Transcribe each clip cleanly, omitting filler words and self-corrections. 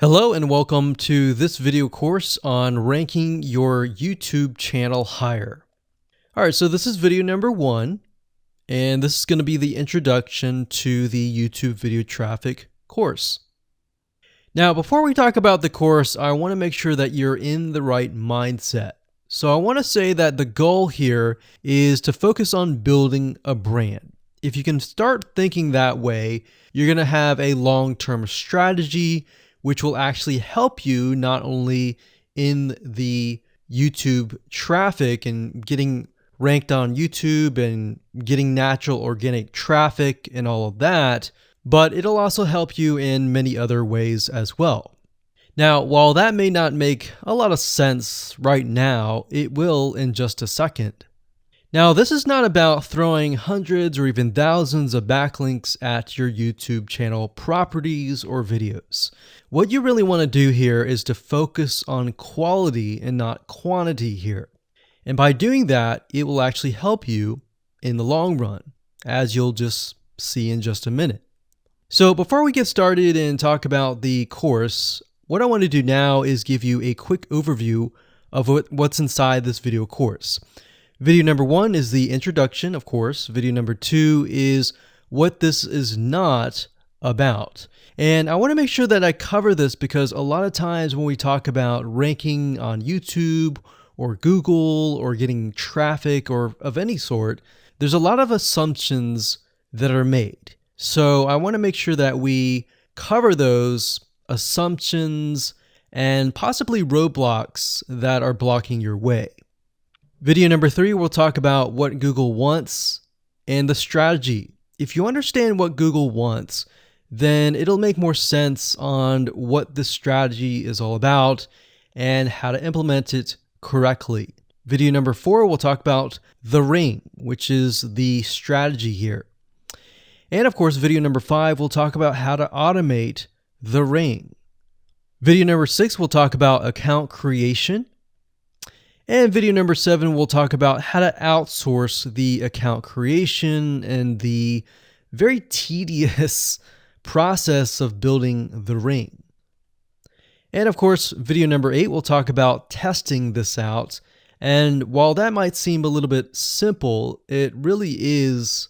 Hello and welcome to this video course on ranking your YouTube channel higher. All right, so this is video number 1, and this is going to be the introduction to the YouTube video traffic course. Now, before we talk about the course, I want to make sure that you're in the right mindset. So I want to say that the goal here is to focus on building a brand. If you can start thinking that way, you're going to have a long-term strategy which will actually help you not only in the YouTube traffic and getting ranked on YouTube and getting natural organic traffic and all of that, but it'll also help you in many other ways as well. Now, while that may not make a lot of sense right now, it will in just a second. Now, this is not about throwing hundreds or even thousands of backlinks at your YouTube channel properties or videos. What you really want to do here is to focus on quality and not quantity here. And by doing that, it will actually help you in the long run, as you'll just see in just a minute. So before we get started and talk about the course, what I want to do now is give you a quick overview of what's inside this video course. Video number 1 is the introduction, of course. Video number 2 is what this is not about. And I want to make sure that I cover this because a lot of times when we talk about ranking on YouTube or Google or getting traffic or of any sort, there's a lot of assumptions that are made. So I want to make sure that we cover those assumptions and possibly roadblocks that are blocking your way. Video number 3, we'll talk about what Google wants and the strategy. If you understand what Google wants, then it'll make more sense on what the strategy is all about and how to implement it correctly. Video number 4, we'll talk about the ring, which is the strategy here. And of course, video number 5, we'll talk about how to automate the ring. Video number 6, we'll talk about account creation. And video number 7, we'll talk about how to outsource the account creation and the very tedious process of building the ring. And of course, video number 8, we'll talk about testing this out. And while that might seem a little bit simple, it really is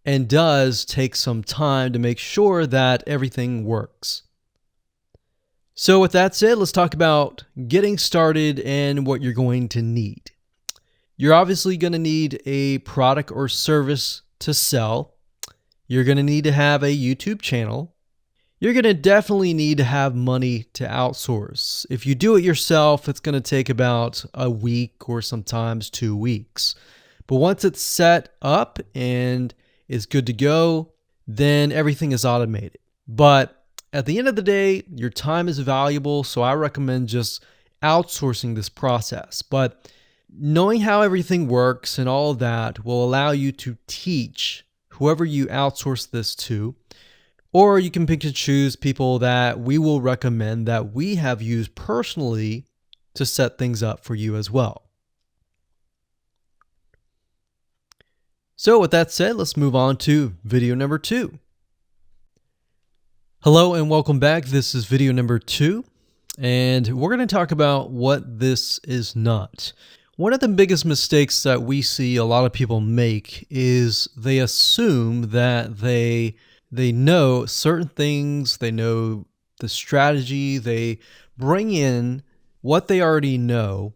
and does take some time to make sure that everything works. So with that said, let's talk about getting started and what you're going to need. You're obviously going to need a product or service to sell. You're going to need to have a YouTube channel. You're going to definitely need to have money to outsource. If you do it yourself, it's going to take about a week or sometimes 2 weeks. But once it's set up and is good to go, then everything is automated. But at the end of the day, your time is valuable, so I recommend just outsourcing this process. But knowing how everything works and all of that will allow you to teach whoever you outsource this to, or you can pick and choose people that we will recommend that we have used personally to set things up for you as well. So with that said, let's move on to video number 2. Hello and welcome back. This is video number 2, and we're going to talk about what this is not. One of the biggest mistakes that we see a lot of people make is they assume that they know certain things, they know the strategy, they bring in what they already know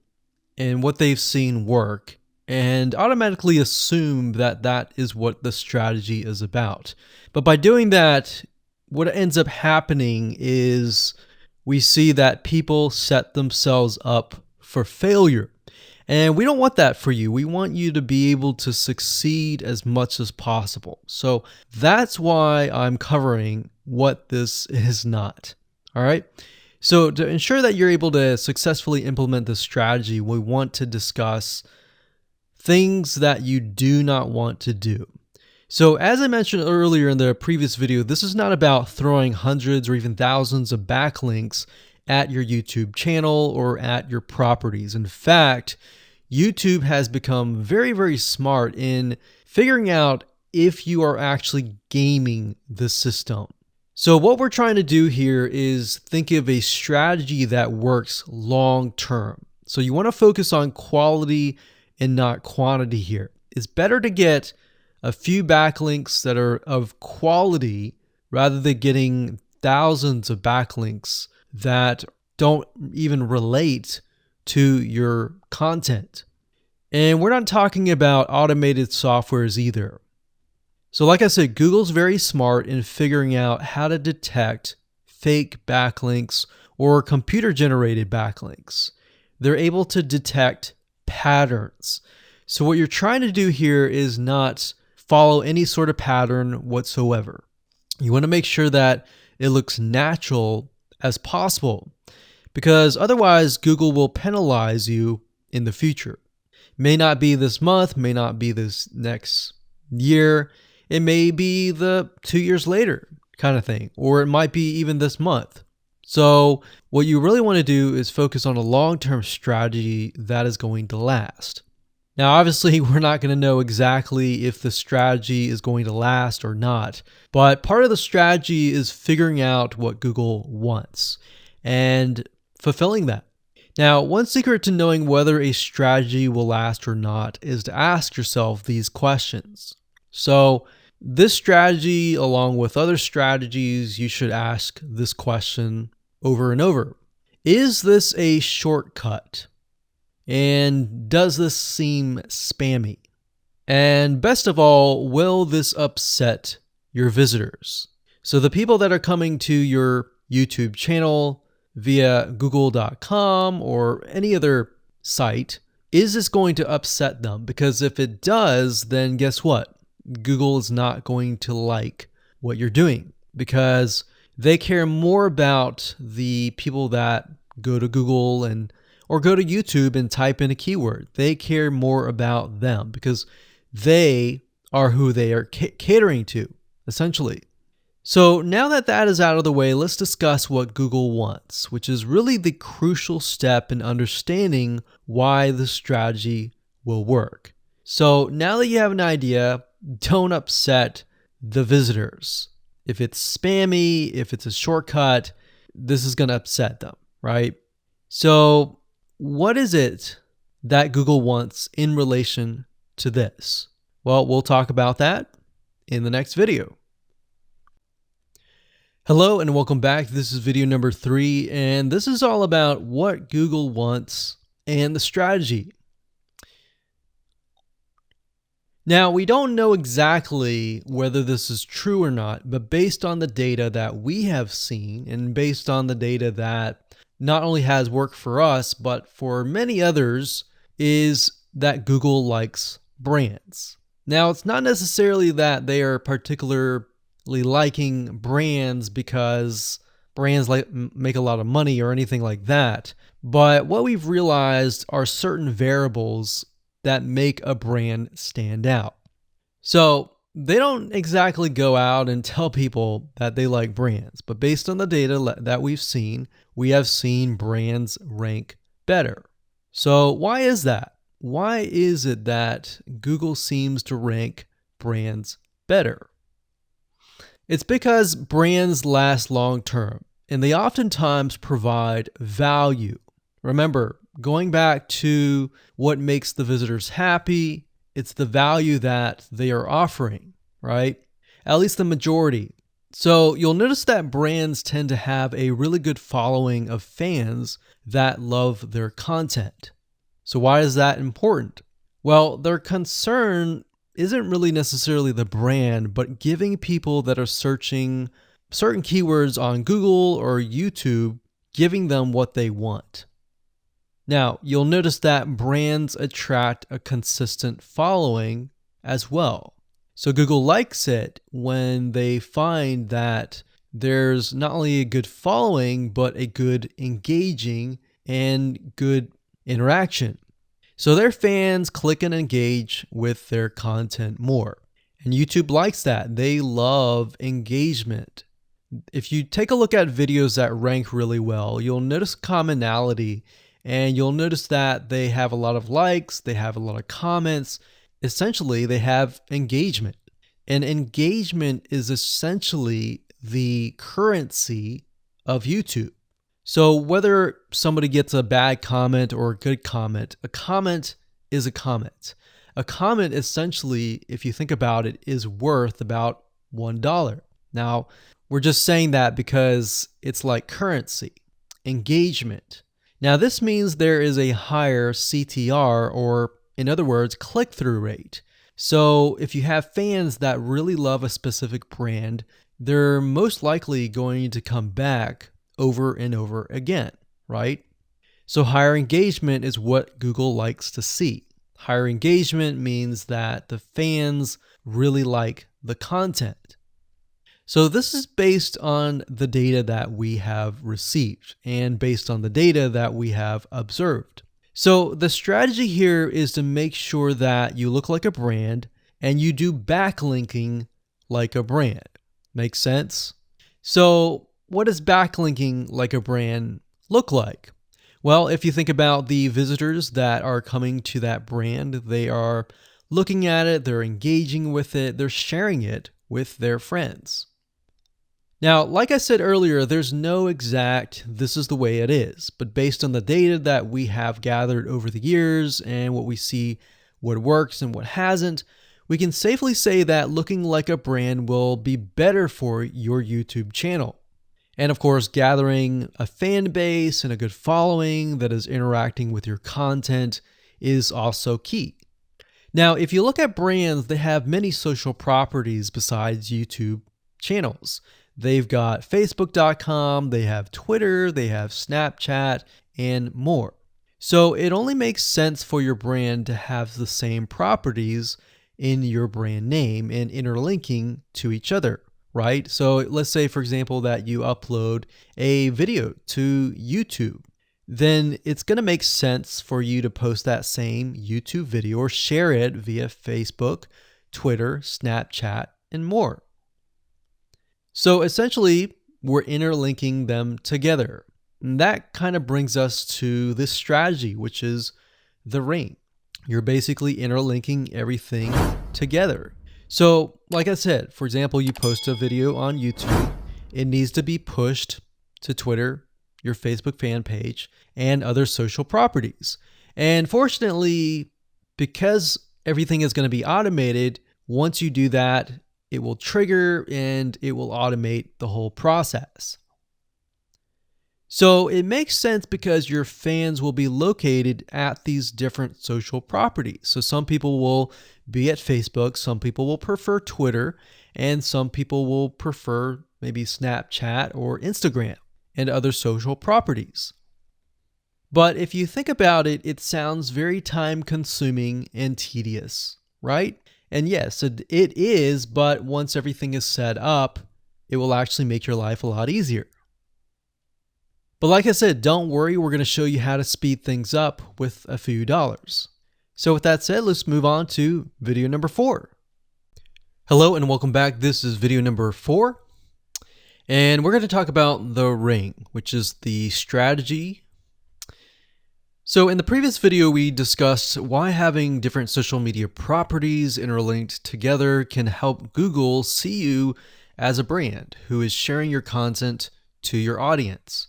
and what they've seen work, and automatically assume that that is what the strategy is about. But by doing that, what ends up happening is we see that people set themselves up for failure. And we don't want that for you. We want you to be able to succeed as much as possible. So that's why I'm covering what this is not. All right. So to ensure that you're able to successfully implement this strategy, we want to discuss things that you do not want to do. So as I mentioned earlier in the previous video, this is not about throwing hundreds or even thousands of backlinks at your YouTube channel or at your properties. In fact, YouTube has become very, very smart in figuring out if you are actually gaming the system. So what we're trying to do here is think of a strategy that works long term. So you want to focus on quality and not quantity here. It's better to get a few backlinks that are of quality rather than getting thousands of backlinks that don't even relate to your content. And we're not talking about automated softwares either. So like I said, Google's very smart in figuring out how to detect fake backlinks or computer-generated backlinks. They're able to detect patterns. So what you're trying to do here is not follow any sort of pattern whatsoever. You want to make sure that it looks natural as possible, because otherwise Google will penalize you in the future. May not be this month, may not be this next year. It may be the 2 years later kind of thing, or it might be even this month. So what you really want to do is focus on a long-term strategy that is going to last. Now, obviously, we're not going to know exactly if the strategy is going to last or not, but part of the strategy is figuring out what Google wants and fulfilling that. Now, one secret to knowing whether a strategy will last or not is to ask yourself these questions. So this strategy, along with other strategies, you should ask this question over and over. Is this a shortcut? And does this seem spammy? And best of all, will this upset your visitors? So the people that are coming to your YouTube channel via google.com or any other site, is this going to upset them? Because if it does, then guess what? Google is not going to like what you're doing, because they care more about the people that go to Google or go to YouTube and type in a keyword. They care more about them because they are who they are catering to, essentially. So now that that is out of the way, let's discuss what Google wants, which is really the crucial step in understanding why the strategy will work. So now that you have an idea, don't upset the visitors. If it's spammy, if it's a shortcut, this is going to upset them, right? So what is it that Google wants in relation to this? Well, we'll talk about that in the next video. Hello and welcome back. This is video number 3, and this is all about what Google wants and the strategy. Now, we don't know exactly whether this is true or not, but based on the data that we have seen and based on the data that not only has worked for us, but for many others, is that Google likes brands. Now, it's not necessarily that they are particularly liking brands because brands make a lot of money or anything like that, but what we've realized are certain variables that make a brand stand out. So they don't exactly go out and tell people that they like brands, but based on the data that we have seen brands rank better. So why is that? Why is it that Google seems to rank brands better? It's because brands last long term, and they oftentimes provide value. Remember, going back to what makes the visitors happy, it's the value that they are offering, right? At least the majority. So you'll notice that brands tend to have a really good following of fans that love their content. So why is that important? Well, their concern isn't really necessarily the brand, but giving people that are searching certain keywords on Google or YouTube, giving them what they want. Now, you'll notice that brands attract a consistent following as well. So Google likes it when they find that there's not only a good following, but a good engaging and good interaction. So their fans click and engage with their content more. And YouTube likes that. They love engagement. If you take a look at videos that rank really well, you'll notice commonality, and you'll notice that they have a lot of likes, they have a lot of comments. Essentially, they have engagement. And engagement is essentially the currency of YouTube. So whether somebody gets a bad comment or a good comment, a comment is a comment. A comment essentially, if you think about it, is worth about $1. Now, we're just saying that because it's like currency, engagement. Now, this means there is a higher CTR, or in other words, click-through rate. So if you have fans that really love a specific brand, they're most likely going to come back over and over again, right? So higher engagement is what Google likes to see. Higher engagement means that the fans really like the content. So this is based on the data that we have received and based on the data that we have observed. So the strategy here is to make sure that you look like a brand and you do backlinking like a brand. Make sense? So what does backlinking like a brand look like? Well, if you think about the visitors that are coming to that brand, they are looking at it, they're engaging with it, they're sharing it with their friends. Now, like I said earlier, there's no exact this is the way it is, but based on the data that we have gathered over the years and what we see what works and what hasn't, we can safely say that looking like a brand will be better for your YouTube channel. And of course, gathering a fan base and a good following that is interacting with your content is also key. Now, if you look at brands, they have many social properties besides YouTube channels. They've got Facebook.com, they have Twitter, they have Snapchat, and more. So it only makes sense for your brand to have the same properties in your brand name and interlinking to each other. Right? So let's say, for example, that you upload a video to YouTube. Then it's going to make sense for you to post that same YouTube video or share it via Facebook, Twitter, Snapchat, and more. So essentially, we're interlinking them together. And that kind of brings us to this strategy, which is the ring. You're basically interlinking everything together. So, like I said, for example, you post a video on YouTube, it needs to be pushed to Twitter, your Facebook fan page, and other social properties. And fortunately, because everything is going to be automated, once you do that, it will trigger and it will automate the whole process. So it makes sense because your fans will be located at these different social properties. So some people will be at Facebook, some people will prefer Twitter, and some people will prefer maybe Snapchat or Instagram and other social properties. But if you think about it, it sounds very time consuming and tedious, right? And yes, it is, but once everything is set up, it will actually make your life a lot easier. But like I said, don't worry, we're going to show you how to speed things up with a few dollars. So with that said, let's move on to video number 4. Hello and welcome back. This is video number 4. And we're going to talk about the ring, which is the strategy. So in the previous video, we discussed why having different social media properties interlinked together can help Google see you as a brand who is sharing your content to your audience.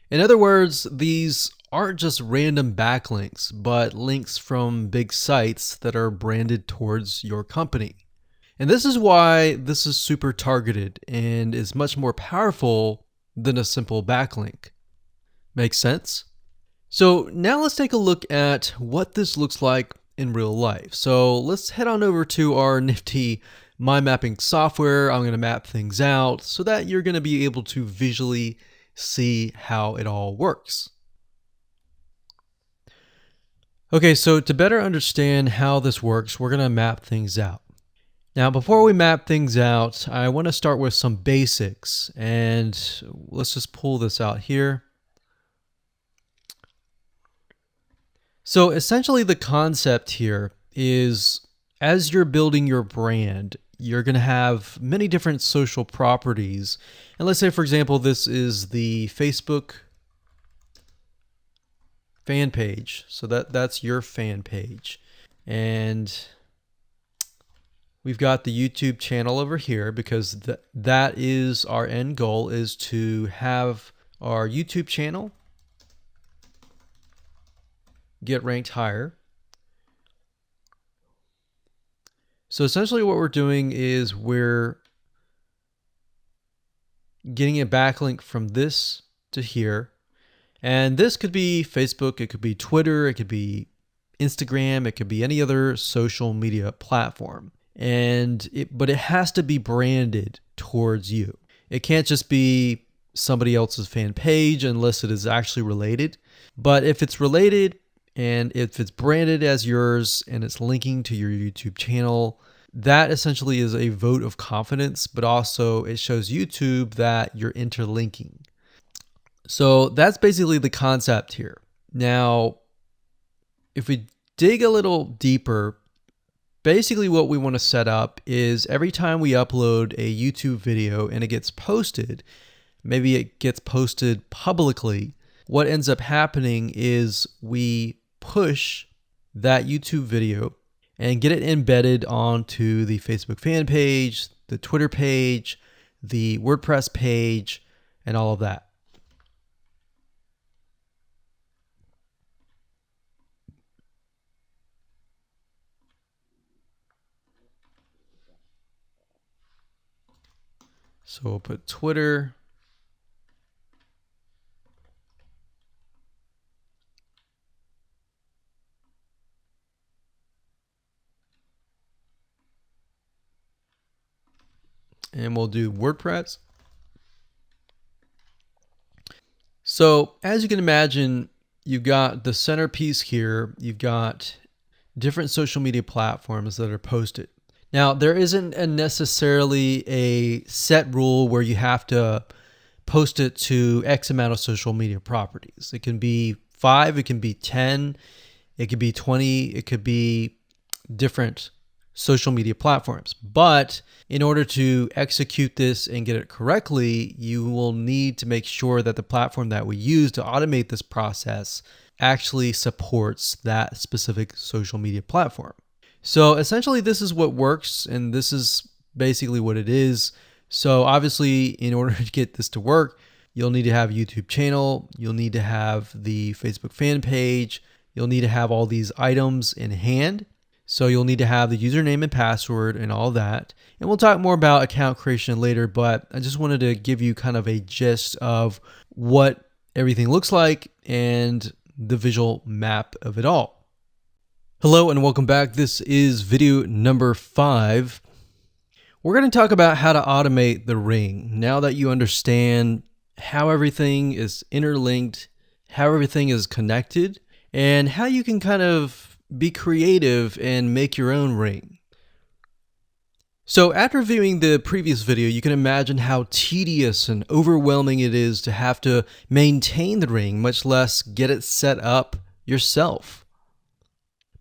In other words, these aren't just random backlinks, but links from big sites that are branded towards your company. And this is why this is super targeted and is much more powerful than a simple backlink. Make sense? So now let's take a look at what this looks like in real life. So let's head on over to our nifty mind mapping software. I'm going to map things out so that you're going to be able to visually see how it all works. Okay, so to better understand how this works, we're going to map things out. Now, before we map things out, I want to start with some basics, and let's just pull this out here. So essentially the concept here is as you're building your brand, you're going to have many different social properties. And let's say, for example, this is the Facebook fan page. So that's your fan page. And We've got the YouTube channel over here because that is our end goal, is to have our YouTube channel get ranked higher. So essentially what we're doing is we're getting a backlink from this to here. And this could be Facebook, it could be Twitter, it could be Instagram, it could be any other social media platform. But it has to be branded towards you. It can't just be somebody else's fan page unless it is actually related. But if it's related and if it's branded as yours and it's linking to your YouTube channel, that essentially is a vote of confidence, but also it shows YouTube that you're interlinking. So that's basically the concept here. Now, if we dig a little deeper, basically what we want to set up is every time we upload a YouTube video and it gets posted, maybe it gets posted publicly, what ends up happening is we push that YouTube video and get it embedded onto the Facebook fan page, the Twitter page, the WordPress page, and all of that. So we'll put Twitter. And we'll do WordPress. So as you can imagine, you've got the centerpiece here. You've got different social media platforms that are posted. Now, there isn't necessarily a set rule where you have to post it to X amount of social media properties. It can be 5, it can be 10, it could be 20, it could be different social media platforms. But in order to execute this and get it correctly, you will need to make sure that the platform that we use to automate this process actually supports that specific social media platform. So essentially this is what works, and this is basically what it is. So obviously in order to get this to work, you'll need to have a YouTube channel, you'll need to have the Facebook fan page, you'll need to have all these items in hand. So you'll need to have the username and password and all that. And we'll talk more about account creation later, but I just wanted to give you kind of a gist of what everything looks like and the visual map of it all. Hello and welcome back. This is video number 5. We're going to talk about how to automate the ring. Now that you understand how everything is interlinked, how everything is connected, and how you can kind of be creative and make your own ring. So after viewing the previous video, you can imagine how tedious and overwhelming it is to have to maintain the ring, much less get it set up yourself.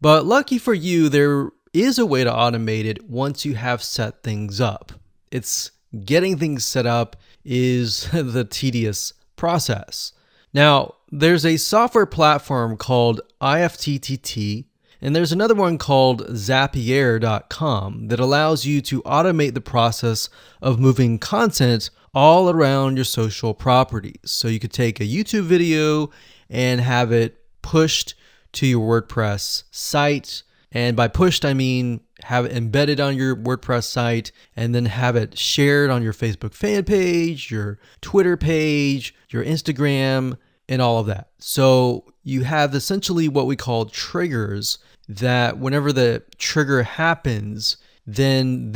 But lucky for you, there is a way to automate it once you have set things up. It's getting things set up is the tedious process. Now, there's a software platform called IFTTT, and there's another one called Zapier.com that allows you to automate the process of moving content all around your social properties. So you could take a YouTube video and have it pushed to your WordPress site. And by pushed, I mean have it embedded on your WordPress site and then have it shared on your Facebook fan page, your Twitter page, your Instagram, and all of that. So you have essentially what we call triggers that whenever the trigger happens, then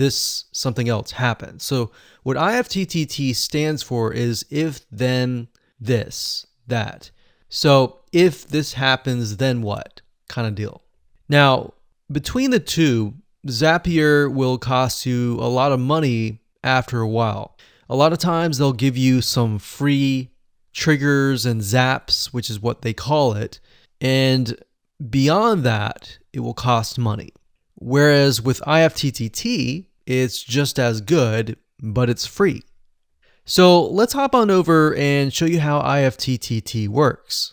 something else happens. So what IFTTT stands for is if, then, this, that. So if this happens, then what kind of deal. Now, between the two, Zapier will cost you a lot of money after a while. A lot of times they'll give you some free triggers and zaps, which is what they call it. And beyond that, it will cost money. Whereas with IFTTT, it's just as good, but it's free. So let's hop on over and show you how IFTTT works.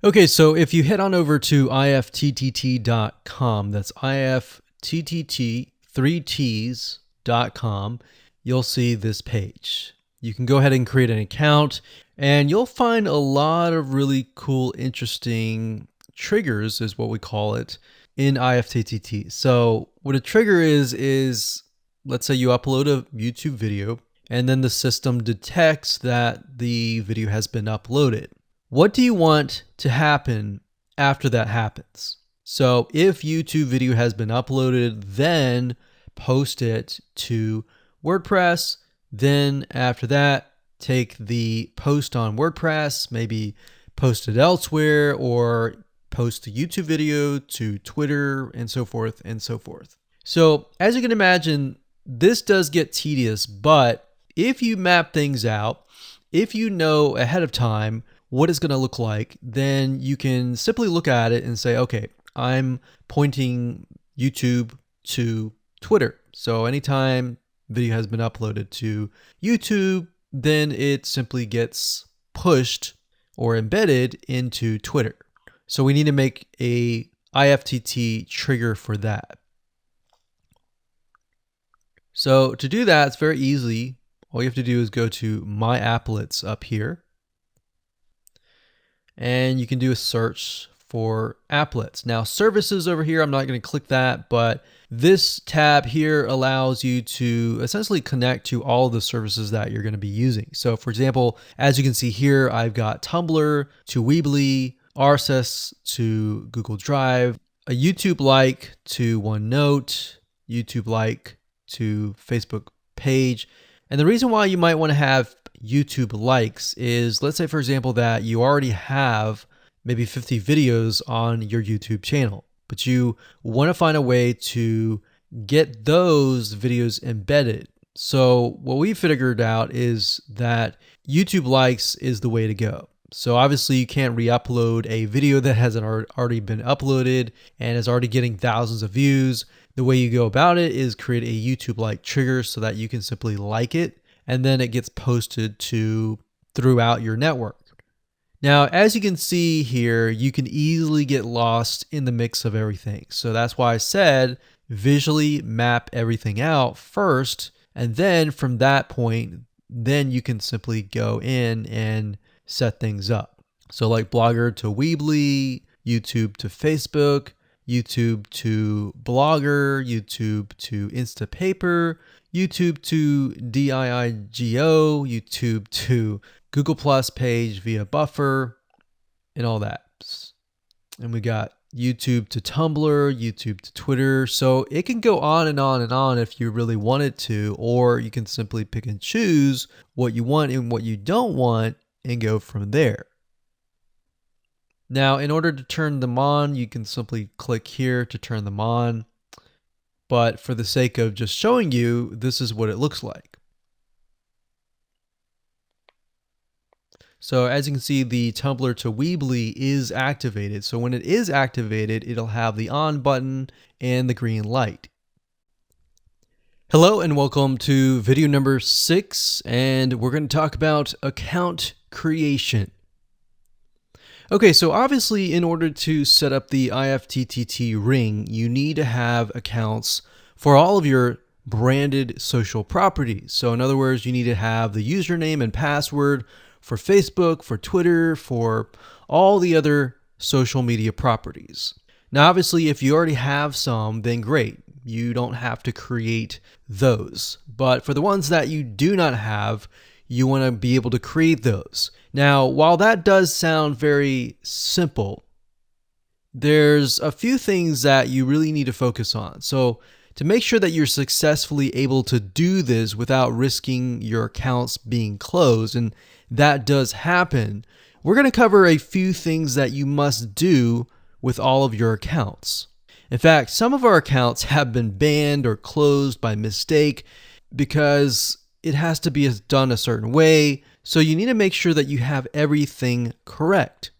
Okay, so if you head on over to ifttt.com, that's ifttt, 3ts.com, you'll see this page. You can go ahead and create an account, and you'll find a lot of really cool, interesting triggers, is what we call it, in ifttt. So what a trigger is let's say you upload a YouTube video, and then the system detects that the video has been uploaded. What do you want to happen after that happens? So if YouTube video has been uploaded, then post it to WordPress. Then after that, take the post on WordPress, maybe post it elsewhere, or post the YouTube video to Twitter, and so forth and so forth. So as you can imagine, this does get tedious, but if you map things out, if you know ahead of time what it's going to look like, then you can simply look at it and say, okay, I'm pointing YouTube to Twitter. So anytime video has been uploaded to YouTube, then it simply gets pushed or embedded into Twitter. So we need to make a IFTTT trigger for that. So to do that, it's very easy. All you have to do is go to My Applets up here, and you can do a search for applets. Now services over here, I'm not going to click that, but this tab here allows you to essentially connect to all the services that you're going to be using. So for example, as you can see here, I've got Tumblr to Weebly, RSS to Google Drive, a YouTube like to OneNote, YouTube like to Facebook page. And the reason why you might want to have YouTube likes is, let's say for example that you already have maybe 50 videos on your YouTube channel, but you want to find a way to get those videos embedded. So what we figured out is that YouTube likes is the way to go. So obviously you can't re-upload a video that hasn't already been uploaded and is already getting thousands of views. The way you go about it is create a YouTube like trigger so that you can simply like it, and then it gets posted to throughout your network. Now, as you can see here, you can easily get lost in the mix of everything. So that's why I said visually map everything out first, and then from that point, then you can simply go in and set things up. So like Blogger to Weebly, YouTube to Facebook, YouTube to Blogger, YouTube to Instapaper, YouTube to DIIGO, YouTube to Google Plus page via Buffer, and all that. And we got YouTube to Tumblr, YouTube to Twitter. So it can go on and on and on if you really wanted to, or you can simply pick and choose what you want and what you don't want and go from there. Now, in order to turn them on, you can simply click here to turn them on. But for the sake of just showing you, this is what it looks like. So as you can see, the Tumblr to Weebly is activated. So when it is activated, it'll have the on button and the green light. Hello and welcome to video number 6, and we're going to talk about account creation. Okay, so obviously in order to set up the IFTTT ring, you need to have accounts for all of your branded social properties. So in other words, you need to have the username and password for Facebook, for Twitter, for all the other social media properties. Now, obviously, if you already have some, then great. You don't have to create those. But for the ones that you do not have, you want to be able to create those. Now, while that does sound very simple, there's a few things that you really need to focus on. So to make sure that you're successfully able to do this without risking your accounts being closed, and that does happen, we're going to cover a few things that you must do with all of your accounts. In fact, some of our accounts have been banned or closed by mistake because it has to be done a certain way. So you need to make sure that you have everything correct.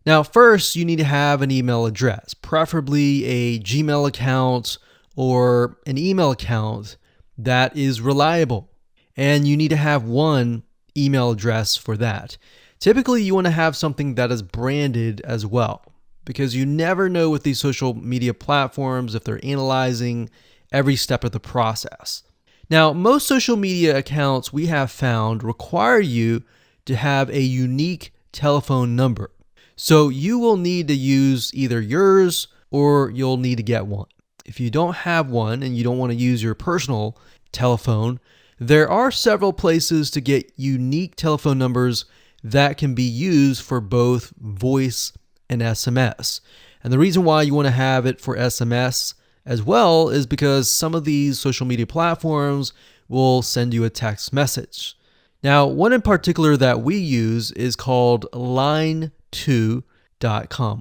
Now, first, you need to have an email address, preferably a Gmail account or an email account that is reliable. And you need to have one email address for that. Typically, you want to have something that is branded as well, because you never know with these social media platforms if they're analyzing every step of the process. Now, most social media accounts we have found require you to have a unique telephone number. So you will need to use either yours or you'll need to get one. If you don't have one and you don't want to use your personal telephone, there are several places to get unique telephone numbers that can be used for both voice and SMS. And the reason why you want to have it for SMS as well is because some of these social media platforms will send you a text message. Now, one in particular that we use is called line2.com.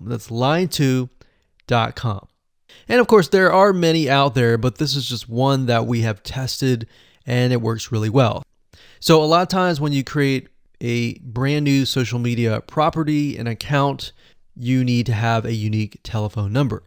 That's line2.com. And of course, there are many out there, but this is just one that we have tested and it works really well. So a lot of times when you create a brand new social media property, an account, you need to have a unique telephone number.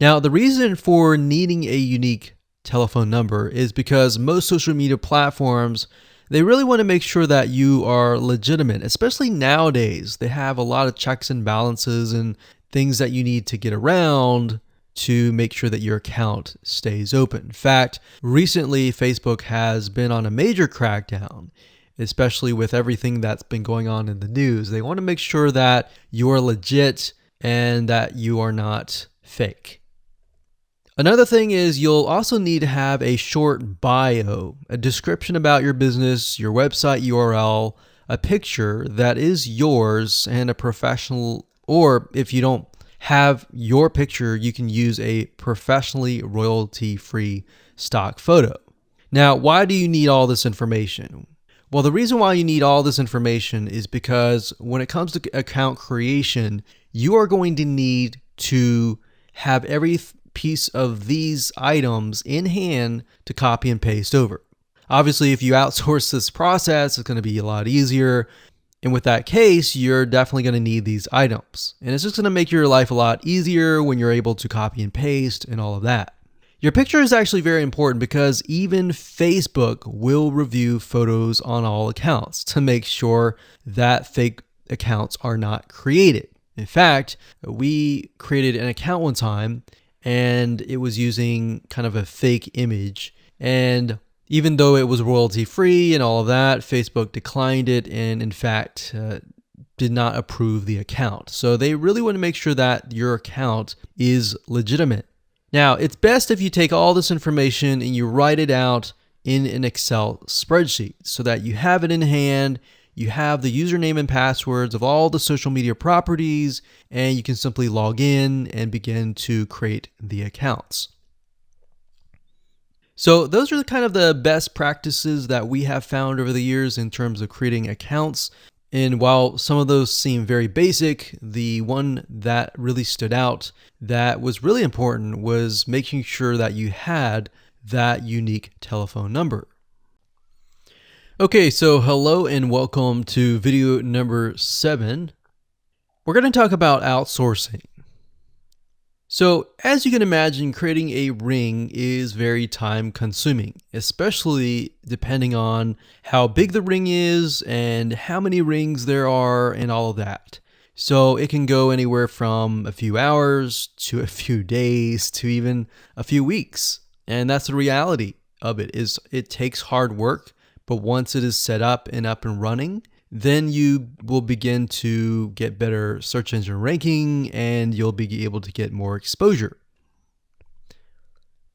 Now, the reason for needing a unique telephone number is because most social media platforms, they really want to make sure that you are legitimate, especially nowadays. They have a lot of checks and balances and things that you need to get around to make sure that your account stays open. In fact, recently Facebook has been on a major crackdown, especially with everything that's been going on in the news. They want to make sure that you are legit and that you are not fake. Another thing is you'll also need to have a short bio, a description about your business, your website URL, a picture that is yours, and a professional, or if you don't have your picture, you can use a professionally royalty-free stock photo. Now, why do you need all this information? Well, the reason why you need all this information is because when it comes to account creation, you are going to need to have every piece of these items in hand to copy and paste over. Obviously, if you outsource this process, it's going to be a lot easier. And with that case, you're definitely going to need these items. And it's just going to make your life a lot easier when you're able to copy and paste and all of that. Your picture is actually very important because even Facebook will review photos on all accounts to make sure that fake accounts are not created. In fact, we created an account one time and it was using kind of a fake image. And even though it was royalty free and all of that, Facebook declined it and in fact did not approve the account. So they really want to make sure that your account is legitimate. Now, it's best if you take all this information and you write it out in an Excel spreadsheet so that you have it in hand. You have the username and passwords of all the social media properties, and you can simply log in and begin to create the accounts. So those are kind of the best practices that we have found over the years in terms of creating accounts. And while some of those seem very basic, the one that really stood out that was really important was making sure that you had that unique telephone number. Okay, so hello and welcome to video number 7. We're going to talk about outsourcing. So as you can imagine, creating a ring is very time consuming, especially depending on how big the ring is and how many rings there are and all of that. So it can go anywhere from a few hours to a few days to even a few weeks. And that's the reality of it, is it takes hard work. But once it is set up and running, then you will begin to get better search engine ranking and you'll be able to get more exposure.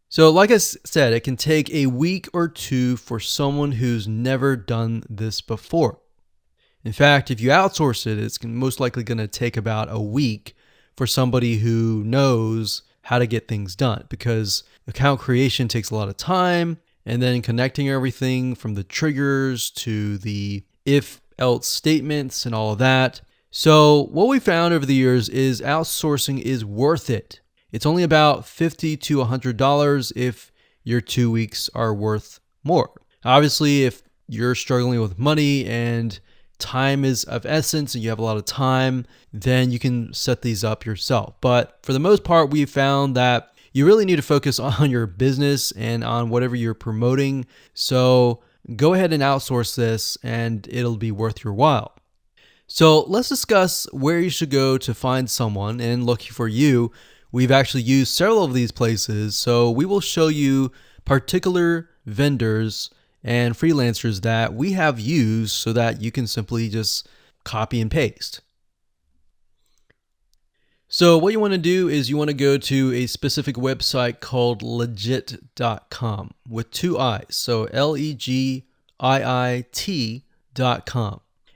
So like I said, it can take a week or two for someone who's never done this before. In fact, if you outsource it, it's most likely going to take about a week for somebody who knows how to get things done, because account creation takes a lot of time. And then connecting everything from the triggers to the if-else statements and all of that. So what we found over the years is outsourcing is worth it. It's only about $50 to $100 if your 2 weeks are worth more. Obviously, if you're struggling with money and time is of essence and you have a lot of time, then you can set these up yourself. But for the most part, we found that you really need to focus on your business and on whatever you're promoting. So go ahead and outsource this and it'll be worth your while. So let's discuss where you should go to find someone, and lucky for you, we've actually used several of these places. So we will show you particular vendors and freelancers that we have used so that you can simply just copy and paste. So what you want to do is you want to go to a specific website called legit.com with two I's. So LEGIIT.com.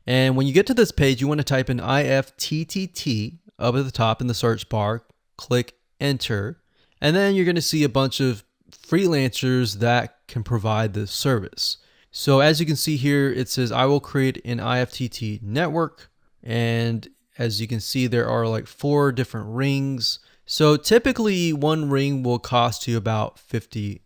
And when you get to this page, you want to type in IFTTT up at the top in the search bar, click enter, and then you're going to see a bunch of freelancers that can provide this service. So as you can see here, it says I will create an IFTT network, and as you can see, there are like 4 different rings. So typically one ring will cost you about $50.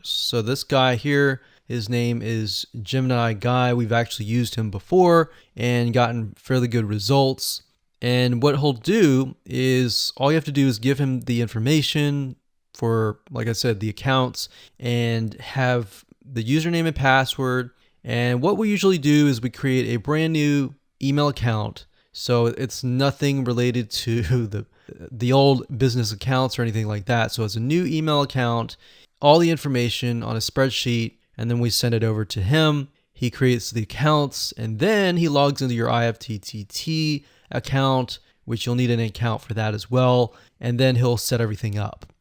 So this guy here, his name is Gemini Guy. We've actually used him before and gotten fairly good results. And what he'll do is all you have to do is give him the information for, like I said, the accounts, and have the username and password. And what we usually do is we create a brand new email account. So it's nothing related to the old business accounts or anything like that. So it's a new email account, all the information on a spreadsheet, and then we send it over to him. He creates the accounts, and then he logs into your IFTTT account, which you'll need an account for that as well, and then he'll set everything up.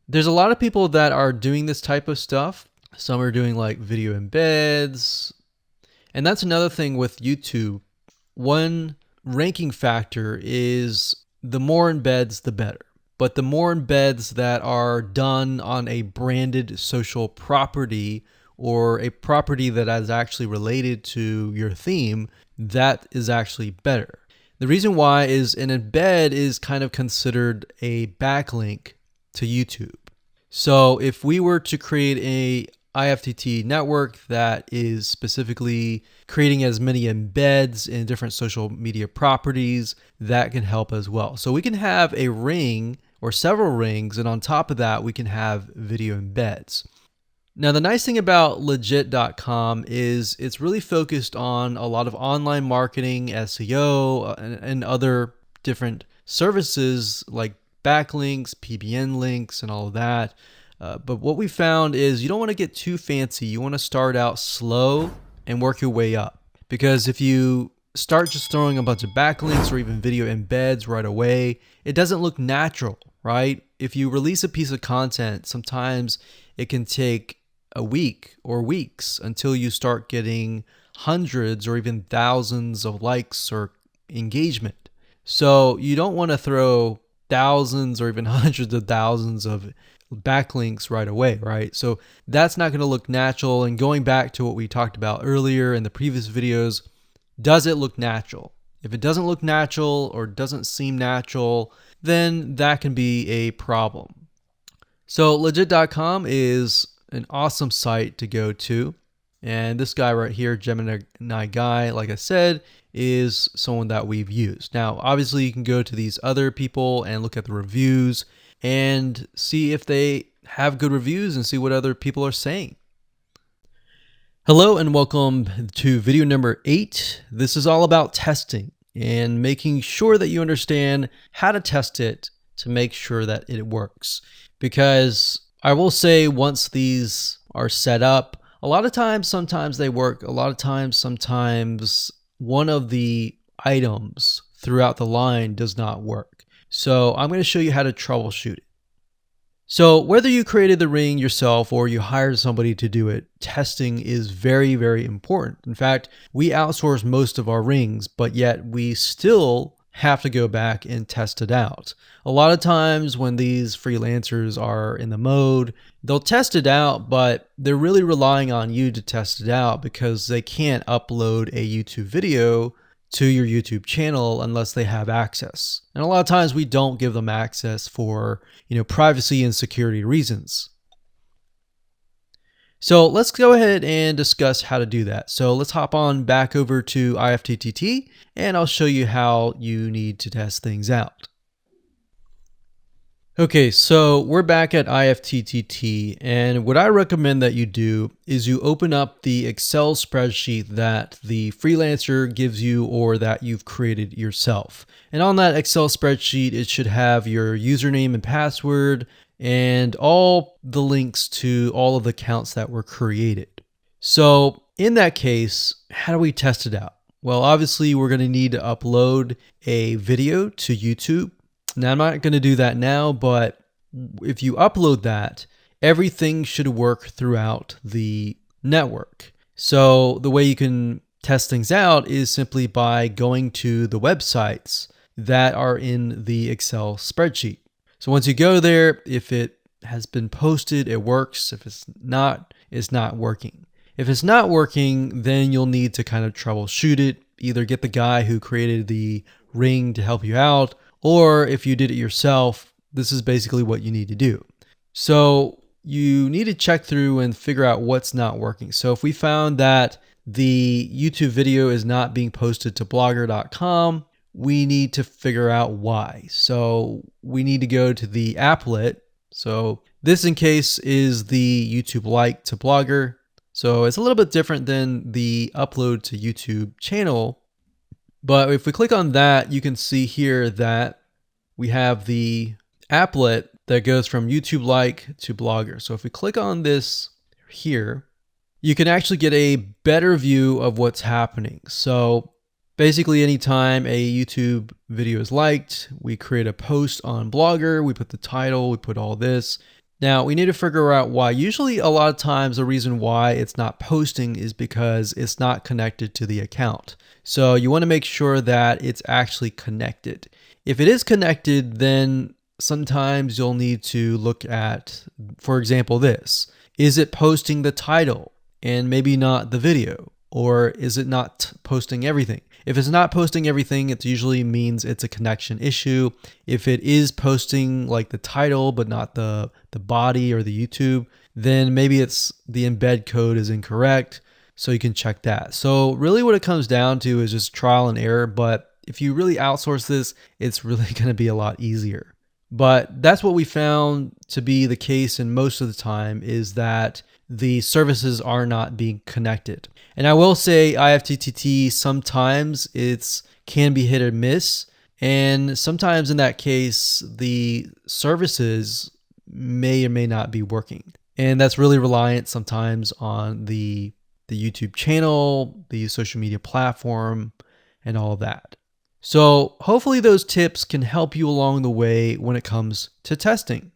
There's a lot of people that are doing this type of stuff. Some are doing like video embeds, and that's another thing with YouTube. One ranking factor is the more embeds, the better. But the more embeds that are done on a branded social property or a property that is actually related to your theme, that is actually better. The reason why is an embed is kind of considered a backlink to YouTube. So if we were to create a IFTT network that is specifically creating as many embeds in different social media properties, that can help as well. So we can have a ring or several rings, and on top of that, we can have video embeds. Now, the nice thing about legit.com is it's really focused on a lot of online marketing, SEO, and other different services like backlinks, PBN links, and all of that. But what we found is you don't want to get too fancy. You want to start out slow and work your way up. Because if you start just throwing a bunch of backlinks or even video embeds right away, it doesn't look natural, right? If you release a piece of content, sometimes it can take a week or weeks until you start getting hundreds or even thousands of likes or engagement. So you don't want to throw thousands or even hundreds of thousands of backlinks right away, right? So that's not going to look natural. And going back to what we talked about earlier in the previous videos, does it look natural? If it doesn't look natural or doesn't seem natural, then that can be a problem. So legit.com is an awesome site to go to. And this guy right here, Gemini Guy, like I said, is someone that we've used. Now, obviously, you can go to these other people and look at the reviews and see if they have good reviews and see what other people are saying. Hello and welcome to video number 8. This is all about testing and making sure that you understand how to test it to make sure that it works. Because I will say once these are set up, a lot of times, sometimes they work. A lot of times, sometimes one of the items throughout the line does not work. So I'm going to show you how to troubleshoot it. So whether you created the ring yourself or you hired somebody to do it, testing is very, very important. In fact, we outsource most of our rings, but yet we still have to go back and test it out. A lot of times when these freelancers are in the mode, they'll test it out, but they're really relying on you to test it out because they can't upload a YouTube video to your YouTube channel unless they have access. And a lot of times we don't give them access for, privacy and security reasons. So let's go ahead and discuss how to do that. So let's hop on back over to IFTTT and I'll show you how you need to test things out. Okay, so we're back at IFTTT, and what I recommend that you do is you open up the Excel spreadsheet that the freelancer gives you or that you've created yourself. And on that Excel spreadsheet, it should have your username and password and all the links to all of the accounts that were created. So in that case, how do we test it out? Well, obviously, we're going to need to upload a video to YouTube. Now, I'm not going to do that now, but if you upload that, everything should work throughout the network. So the way you can test things out is simply by going to the websites that are in the Excel spreadsheet. So once you go there, if it has been posted, it works. If it's not working. If it's not working, then you'll need to kind of troubleshoot it. Either get the guy who created the ring to help you out, or if you did it yourself, this is basically what you need to do. So you need to check through and figure out what's not working. So if we found that the YouTube video is not being posted to blogger.com, we need to figure out why. So we need to go to the applet. So this in case is the YouTube like to Blogger. So it's a little bit different than the upload to YouTube channel. But if we click on that, you can see here that we have the applet that goes from YouTube like to Blogger. So if we click on this here, you can actually get a better view of what's happening. So basically anytime a YouTube video is liked, we create a post on Blogger, we put the title, we put all this. Now we need to figure out why. Usually a lot of times the reason why it's not posting is because it's not connected to the account. So you want to make sure that it's actually connected. If it is connected, then sometimes you'll need to look at, for example, this. Is it posting the title and maybe not the video? Or is it not posting everything? If it's not posting everything, it usually means it's a connection issue. If it is posting like the title, but not the body or the YouTube, then maybe it's the embed code is incorrect. So you can check that. So really what it comes down to is just trial and error. But if you really outsource this, it's really going to be a lot easier. But that's what we found to be the case in most of the time, is that the services are not being connected. And I will say IFTTT, sometimes it's can be hit or miss. And sometimes in that case, the services may or may not be working. And that's really reliant sometimes on the YouTube channel, the social media platform, and all of that. So hopefully those tips can help you along the way when it comes to testing.